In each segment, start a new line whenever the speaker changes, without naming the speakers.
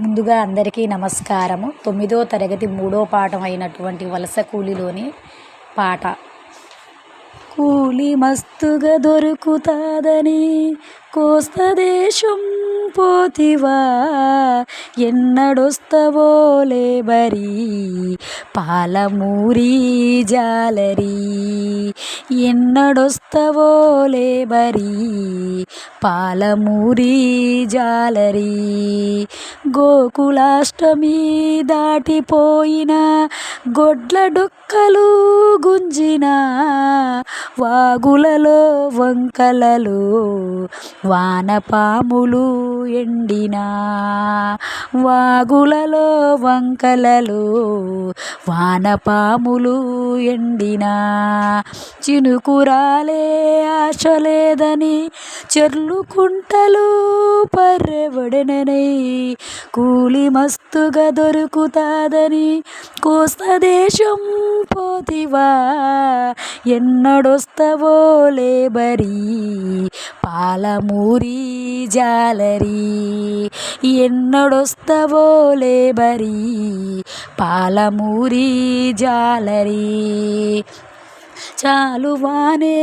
ముందుగా అందరికీ నమస్కారము. 9వ తరగతి 3వ పాఠం అయినటువంటి వలస కూలిలోని పాట. కూలి మస్తుగా దొరుకుతాదని కోస్తా దేశం పోతివా, ఎన్నడొస్తవో లేబరీ పాలమూరి జాలరీ, ఎన్నడొస్తవో లేబరీ పాలమూరి జాలరీ. గోకులాష్టమి దాటిపోయిన గొడ్ల డొక్కలు గుంజిన వాగులలో వంకలలో వానపాములు ఎండిన, వాగులలో వంకలలో వానపాములు ఎండిన. చినుకురాలే ఆశ లేదని చెర్లు కుంటలు పర్రెవడనై, కూలి మస్తుగా దొరుకుతాదని కోస్తా దేశం పోతివా, ఎన్నడొస్తవో లేబరీ పాలమూరి జాలరీ, ఎన్నడొస్తవో లేబరీ పాలమూరి జాలరీ. చాలువానే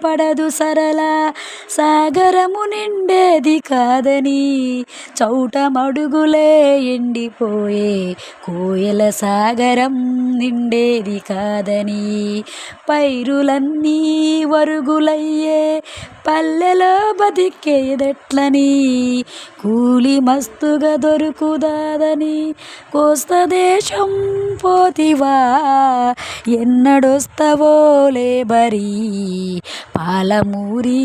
పడదు సరళ సాగరము నిండేది కాదని, చౌటమడుగులే ఎండిపోయే కోయల సాగరం నిండేది కాదని, పైరులన్నీ వరుగులయ్యే పల్లెలో బతికేదెట్లని, కూలి మస్తుగా దొరుకుదాదని కోస్తా దేశం పోతివా, ఎన్నడొస్తవో లేబరీ పాలమూరి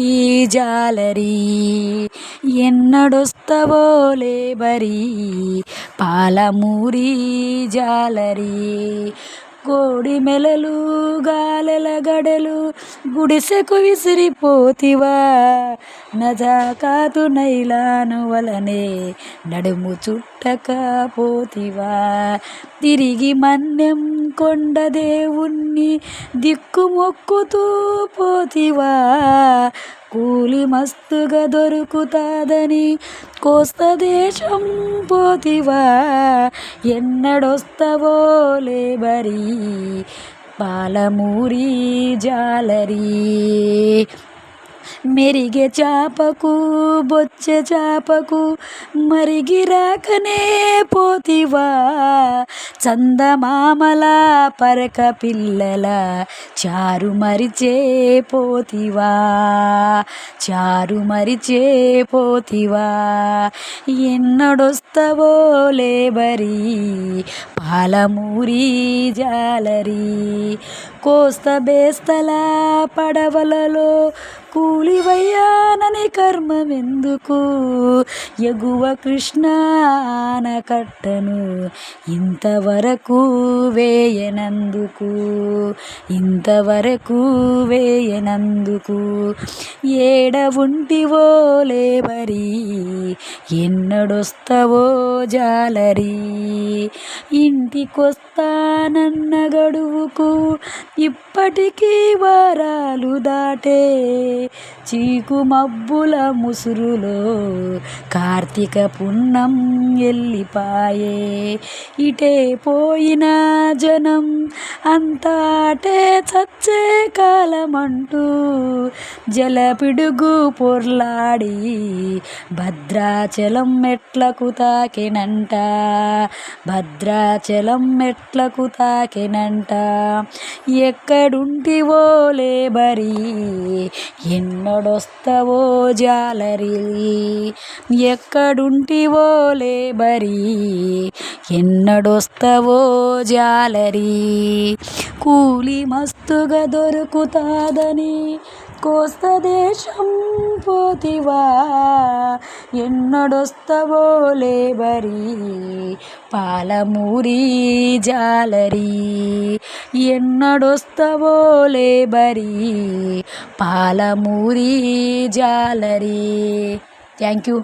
జాలరీ, ఎన్నడొస్తవో లేబరీ పాలమూరి జాలరీ. కోడి మెలలు గాలెల గడలు గుడిసెకు విసిరిపోతివా, నజాకాతు నైలాను వలనే నడుము చుట్టకపోతివా, తిరిగి మన్యం కొండ దేవుణ్ణి దిక్కు మొక్కుతూ పోతివా, కూలి మస్తుగా దొరుకుతాదని కోస్తా దేశం పోతివా, ఎన్నడొస్తవో లేబరీ పాలమూరి జాలరీ. మెరిగే చాపకు బొచ్చె చాపకు మరిగి రాకనే పోతివా, చందమామల పరక పిల్లల చారు మరిచే పోతివా, చారు మరిచే పోతివా, ఎన్నడొస్తవో లేబరీ పాలమూరి జాలరీ. కోస్తా బేస్తల పడవలలో కూలివయ్యానని కర్మమెందుకు, ఎగువ కృష్ణానకట్టను ఇంతవరకు వేయనందుకు, ఇంతవరకు వేయనందుకు, ఏడ ఉంటివో లేబరీ ఎన్నడొస్తవో జాలరీ, ఇంటికొస్తానన్న గడువుకు ఇప్పటికీ వారాలు దాటే, చీకు మబ్బుల ముసురులో కార్తీక పున్నం ఎల్లిపాయే, ఇటే పోయిన జనం అంతా అటే చచ్చే కాలమంటూ జలపిడుగు పొర్లాడి భద్రాచలం మెట్లకు తాకెనంట, భద్రాచలం మెట్లకు తాకెనంట. ఎక్కడుంటివో లేబరీ ఎన్నడొస్తవో జాలరీ, ఎక్కడుంటివో లేబరీ ఎన్నడొస్తవో జాలరీ, కూలి మస్తుగా దొరుకుతాదని కోస్తా దేశం పోతివా, ఎన్నడొస్తవో లేబరీ పాలమూరి జాలరీ, ఎన్నడొస్తవో లేబరీ పాలమూరి జాలరీ. Thank you.